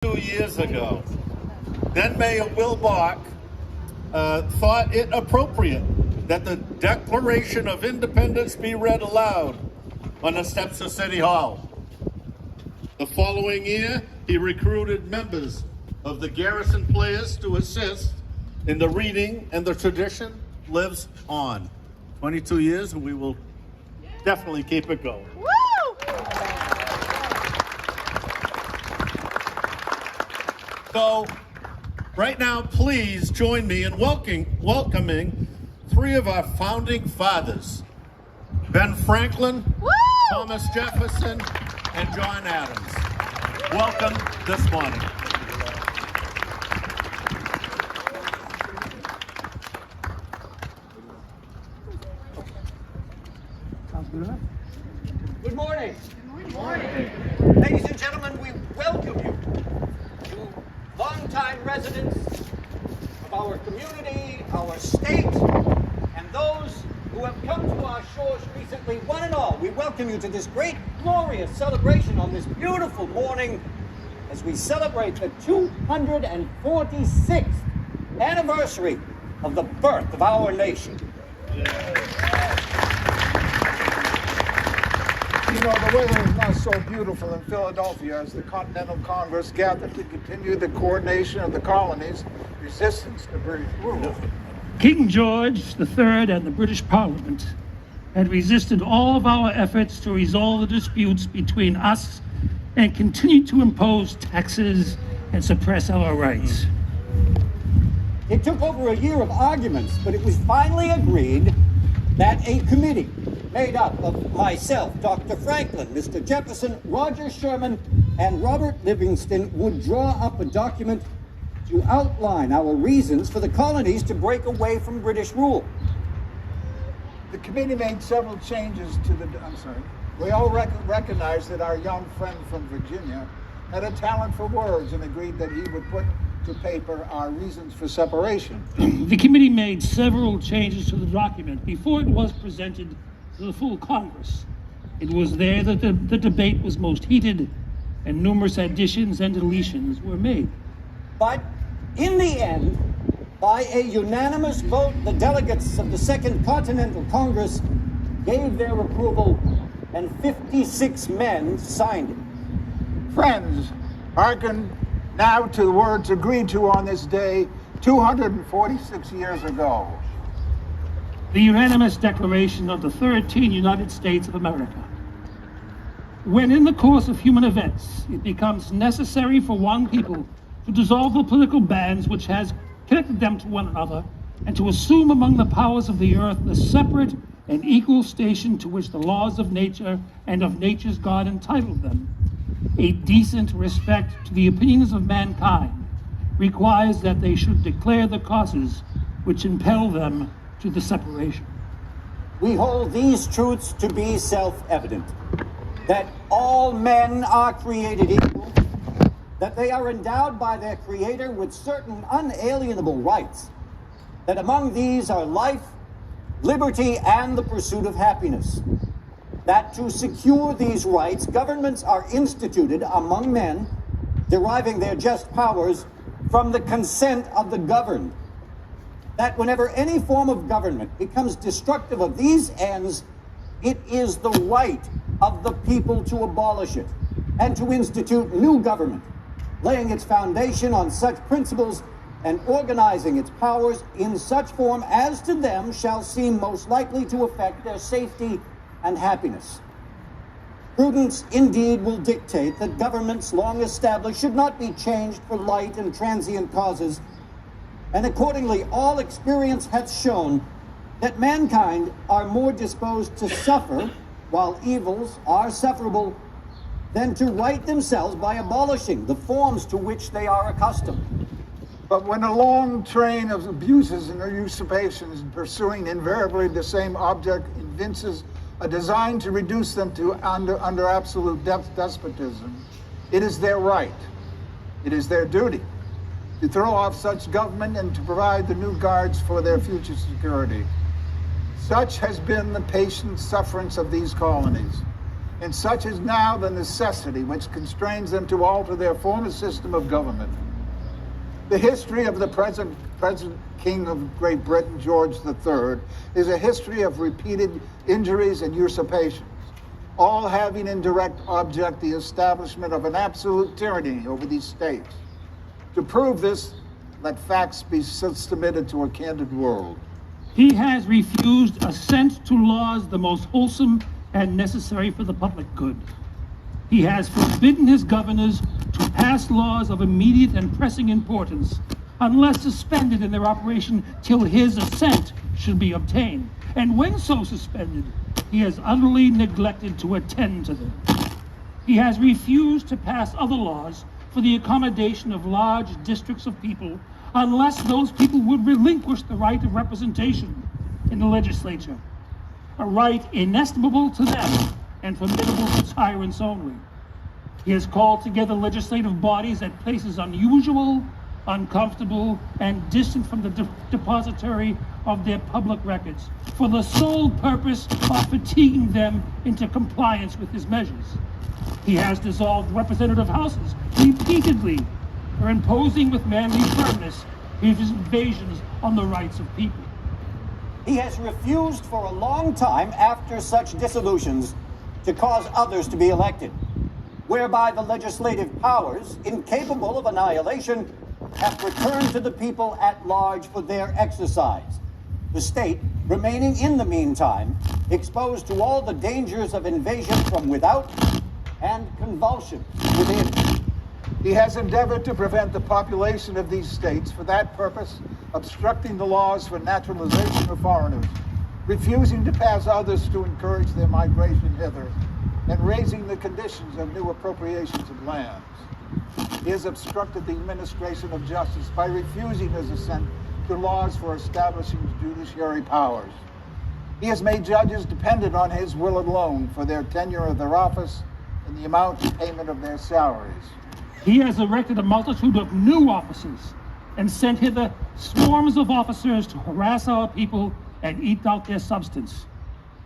2 years ago. Then Mayor Will Bach thought it appropriate that the Declaration of Independence be read aloud on the steps of City Hall. The following year, he recruited members of the Garrison Players to assist in the reading, and the tradition lives on. 22 years, and we will definitely keep it going. Woo! So, right now, please join me in welcoming three of our founding fathers, Ben Franklin, Woo! Thomas Jefferson, and John Adams. Welcome this morning. Good morning. Good morning. Ladies and gentlemen, we welcome you to longtime residents of our community, our state, and those who have come to our shores recently. One and all, we welcome you to this great, glorious celebration on this beautiful morning as we celebrate the 246th anniversary of the birth of our nation. You know, the weather is not so beautiful in Philadelphia as the Continental Congress gathered to continue the coordination of the colonies' resistance to British rule. King George III and the British Parliament had resisted all of our efforts to resolve the disputes between us and continued to impose taxes and suppress our rights. It took over a year of arguments, but it was finally agreed that a committee made up of myself, Dr. Franklin, Mr. Jefferson, Roger Sherman, and Robert Livingston would draw up a document to outline our reasons for the colonies to break away from British rule. The committee made several changes to the... We all recognized that our young friend from Virginia had a talent for words and agreed that he would put to paper our reasons for separation. The committee made several changes to the document before it was presented to the full Congress. It was there that the debate was most heated and numerous additions and deletions were made. But in the end, by a unanimous vote, the delegates of the Second Continental Congress gave their approval and 56 men signed it. Friends, hearken now to the words agreed to on this day 246 years ago. The unanimous declaration of the 13 United States of America. When in the course of human events, it becomes necessary for one people to dissolve the political bands which has connected them to one another and to assume among the powers of the earth the separate and equal station to which the laws of nature and of nature's God entitled them, a decent respect to the opinions of mankind requires that they should declare the causes which impel them to the separation. We hold these truths to be self-evident, that all men are created equal, that they are endowed by their Creator with certain unalienable rights, that among these are life, liberty, and the pursuit of happiness, that to secure these rights, governments are instituted among men, deriving their just powers from the consent of the governed, that whenever any form of government becomes destructive of these ends, it is the right of the people to abolish it and to institute new government, laying its foundation on such principles and organizing its powers in such form as to them shall seem most likely to affect their safety and happiness. Prudence indeed will dictate that governments long established should not be changed for light and transient causes, and accordingly all experience hath shown that mankind are more disposed to suffer while evils are sufferable than to right themselves by abolishing the forms to which they are accustomed. But when a long train of abuses and usurpations pursuing invariably the same object evinces a design to reduce them to under absolute despotism, it is their right, it is their duty to throw off such government and to provide the new guards for their future security. Such has been the patient sufferance of these colonies. And such is now the necessity which constrains them to alter their former system of government. The history of the present King of Great Britain, George III, is a history of repeated injuries and usurpations, all having in direct object the establishment of an absolute tyranny over these states. To prove this, let facts be submitted to a candid world. He has refused assent to laws the most wholesome and necessary for the public good. He has forbidden his governors to pass laws of immediate and pressing importance, unless suspended in their operation till his assent should be obtained. And when so suspended, he has utterly neglected to attend to them. He has refused to pass other laws for the accommodation of large districts of people, unless those people would relinquish the right of representation in the legislature, a right inestimable to them and formidable to tyrants only. He has called together legislative bodies at places unusual, uncomfortable, and distant from the depository of their public records, for the sole purpose of fatiguing them into compliance with his measures. He has dissolved representative houses repeatedly for imposing with manly firmness his invasions on the rights of people. He has refused for a long time after such dissolutions to cause others to be elected, whereby the legislative powers, incapable of annihilation, have returned to the people at large for their exercise, the state remaining in the meantime exposed to all the dangers of invasion from without and convulsion within. He has endeavored to prevent the population of these states for that purpose, obstructing the laws for naturalization of foreigners, refusing to pass others to encourage their migration hither, and raising the conditions of new appropriations of lands. He has obstructed the administration of justice by refusing his assent to laws for establishing judiciary powers. He has made judges dependent on his will alone for their tenure of their office and the amount and payment of their salaries. He has erected a multitude of new officers and sent hither swarms of officers to harass our people and eat out their substance.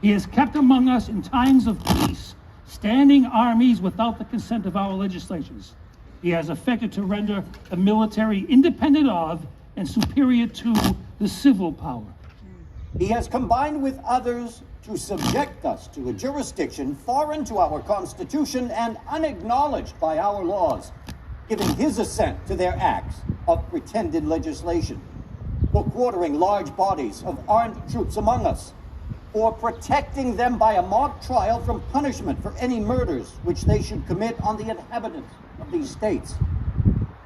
He has kept among us in times of peace standing armies without the consent of our legislatures. He has affected to render the military independent of and superior to the civil power. He has combined with others to subject us to a jurisdiction foreign to our Constitution and unacknowledged by our laws, giving his assent to their acts of pretended legislation, for quartering large bodies of armed troops among us, for protecting them by a mock trial from punishment for any murders which they should commit on the inhabitants of these states,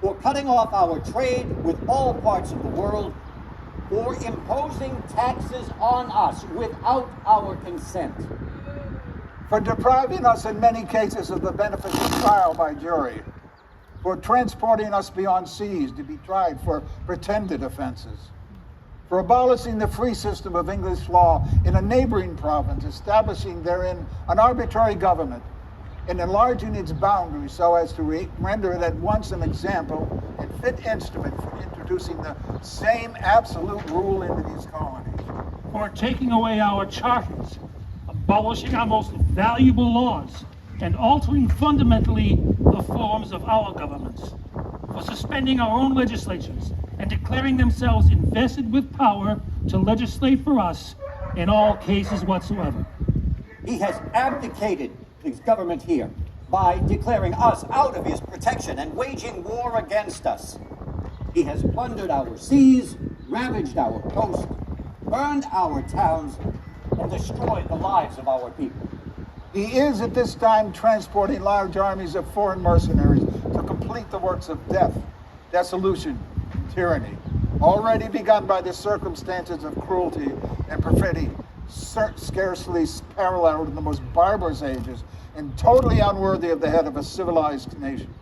for cutting off our trade with all parts of the world, for imposing taxes on us without our consent, for depriving us in many cases of the benefits of trial by jury, for transporting us beyond seas to be tried for pretended offenses, for abolishing the free system of English law in a neighboring province, establishing therein an arbitrary government, and enlarging its boundaries so as to render it at once an example and fit instrument for introducing the same absolute rule into these colonies. For taking away our charters, abolishing our most valuable laws, and altering fundamentally the forms of our governments, for suspending our own legislatures and declaring themselves invested with power to legislate for us in all cases whatsoever. he has abdicated his government here by declaring us out of his protection and waging war against us. He has plundered our seas, ravaged our coast, burned our towns, and destroyed the lives of our people. He is at this time transporting large armies of foreign mercenaries to complete the works of death, dissolution, and tyranny, already begun by the circumstances of cruelty and perfidy, scarcely paralleled in the most barbarous ages, and totally unworthy of the head of a civilized nation.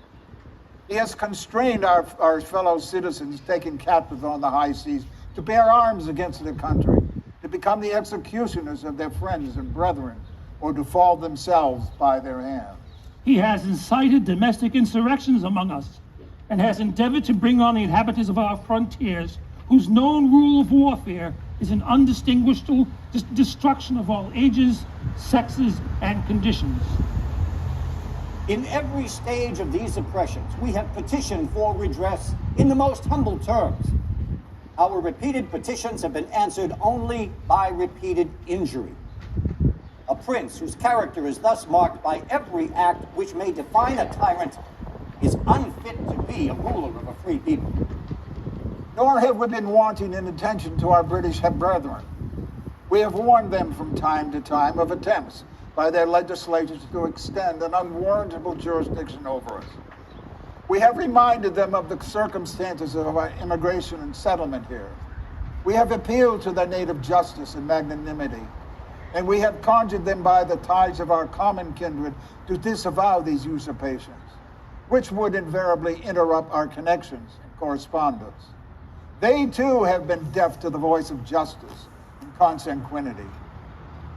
He has constrained our fellow citizens taken captive on the high seas to bear arms against their country, to become the executioners of their friends and brethren, or to fall themselves by their hand. He has incited domestic insurrections among us, and has endeavored to bring on the inhabitants of our frontiers, whose known rule of warfare is an undistinguishable destruction of all ages, sexes, and conditions. In every stage of these oppressions, we have petitioned for redress in the most humble terms. Our repeated petitions have been answered only by repeated injury. A prince whose character is thus marked by every act which may define a tyrant is unfit to be a ruler of a free people. Nor have we been wanting in attention to our British brethren. We have warned them from time to time of attempts by their legislators to extend an unwarrantable jurisdiction over us. We have reminded them of the circumstances of our immigration and settlement here. We have appealed to their native justice and magnanimity, and we have conjured them by the ties of our common kindred to disavow these usurpations, which would invariably interrupt our connections and correspondence. They too have been deaf to the voice of justice and consanguinity.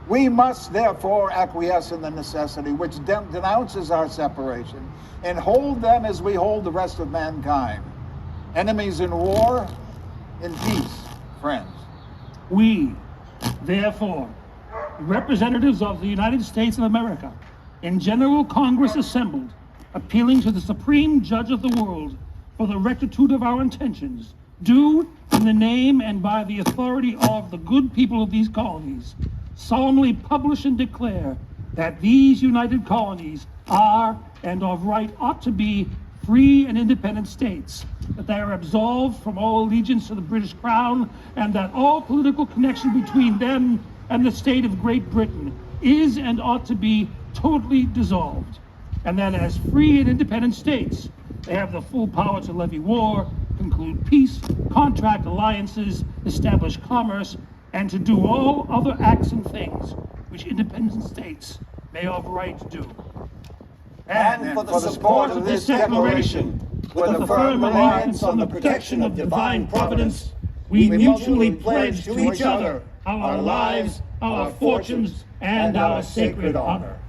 We must therefore acquiesce in the necessity which denounces our separation and hold them as we hold the rest of mankind. Enemies in war, in peace, friends. We, therefore, representatives of the United States of America, in General Congress assembled, appealing to the Supreme Judge of the world for the rectitude of our intentions, do, in the name and by the authority of the good people of these colonies, solemnly publish and declare that these united colonies are, and of right ought to be, free and independent states, that they are absolved from all allegiance to the British Crown, and that all political connection between them and the state of Great Britain is and ought to be totally dissolved, and that as free and independent states, they have the full power to levy war, conclude peace, contract alliances, establish commerce, and to do all other acts and things which independent states may of right do. And for the support of this declaration, with a firm reliance on the protection of divine providence, we mutually pledge to each other our lives, our fortunes, and our sacred honor.